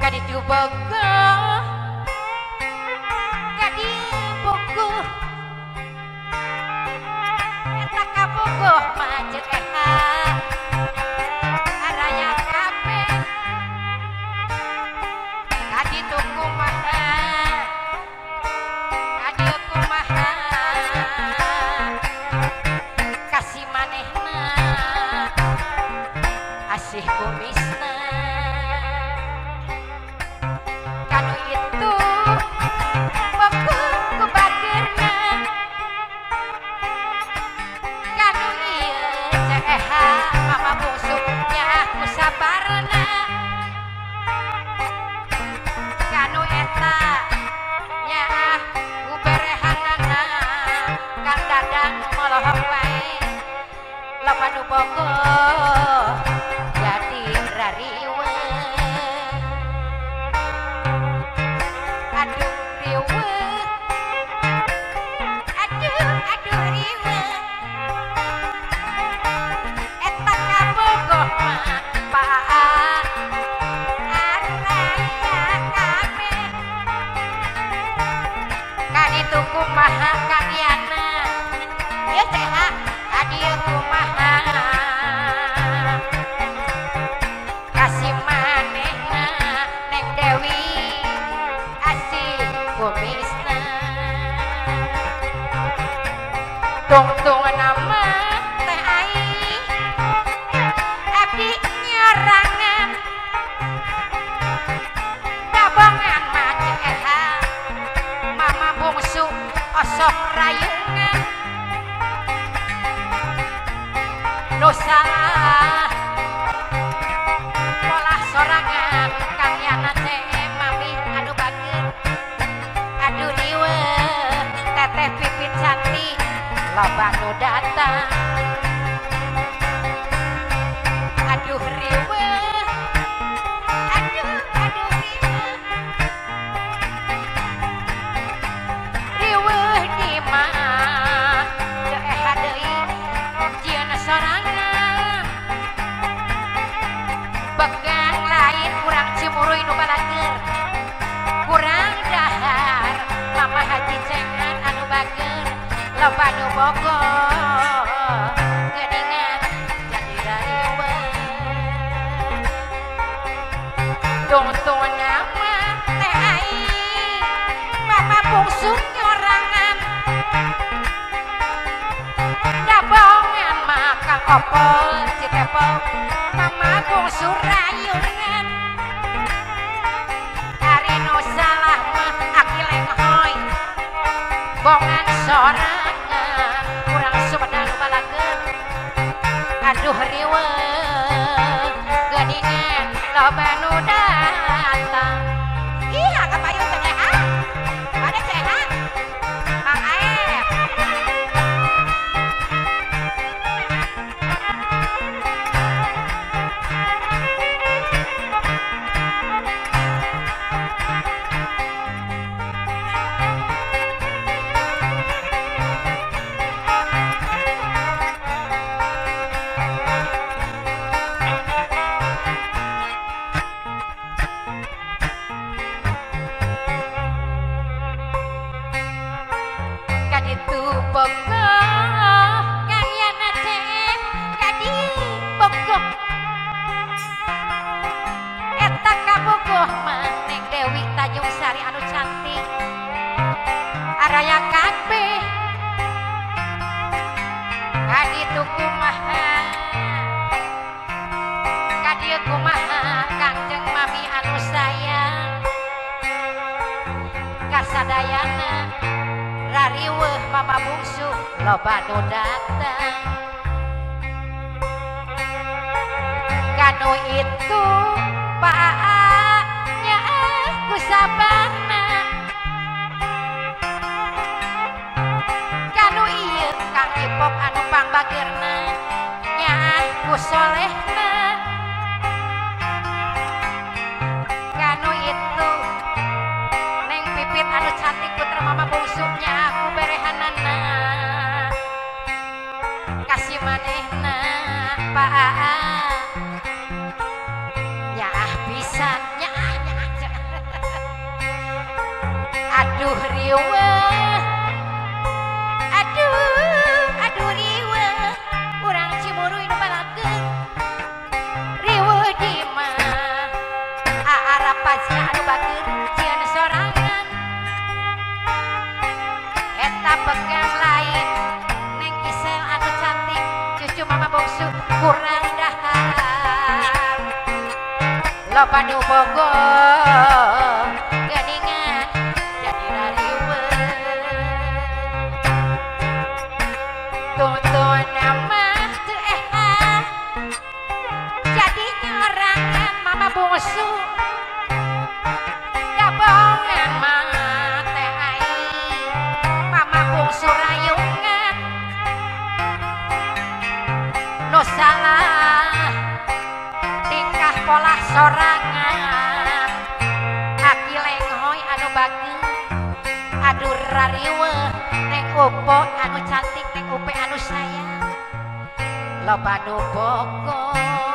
Kadi Bogo Kadi Bogo Eta ka Bogo majek araya kabeh Kadi tuku maha Kadi kumaha kasih manehna asih kumisna kanu itu Bogo kubagerna kanu ieu ceha mama bungsuknya kusabarna kanu eta nya kuberehanana kang dadang molohok wae loba nu Bogo jadi rariwe aduh riwe aduh riwe eta ka Bogo mah paan araya kabeh kaditu kumaha kadiana ieu seha kadieu kumaha kasih manehna Neng Dewi asih kumisna tungtung nama teh ai abdi nyerangan dabangan maceha mama bungsu osok rayungan dosa pola sorangan kang yana teh mami anu bager aduh riwe teteh pipit cantik loba nu datang aduh riwe aduh riwe di mana ceha deui jieuna sorangan begang lain kurang cimuruy nu balager kurang dahar mama haji cengan anu bager loba nu Bogo geuningan jadi rariwe tungtung nama teh ai mama bungsu nyorangan dabongan makang opol citepol mama bungsu rayungan hari nu salah mah aki lenghoy bongan sorangan kurang sumedang nu balageun aduh riwe geuningan loba nu datang ih kapayun teh ceha pada ceha Mang Aep kaditu Bogo kang yana teh kadi Bogo eta ka Bogo mah Neng Dewi Tanjung Sari anu cantik araya kabeh kaditu kumaha kadieu kumaha Kangjeng Mami anu sayang kasadayana rariweuh mama bungsu loba nu datang kanu itu paanya kusabarna kanu ieu Kang Ipop anu pangbagerna nyaah kusolehna kanu itu Neng Pipit anu cantik putra mama bungsunya aku berehanana kasih manehna Pak nyaah pisan nyaah bager cian sorangan eta pegang lain neng Gisel anu cantik cucu mama bungsu kurang dahar loba nu bogo geningan jadi rariweuh tuntun nama teu jadi nyorangan mama bungsu gabongan mate aing mama bungsu rayungan nu salah tingkah pola sorangan aki lenghoy anu bageus aduh rariweuh neng upo anu cantik neng upe anu sayang loba nu bogor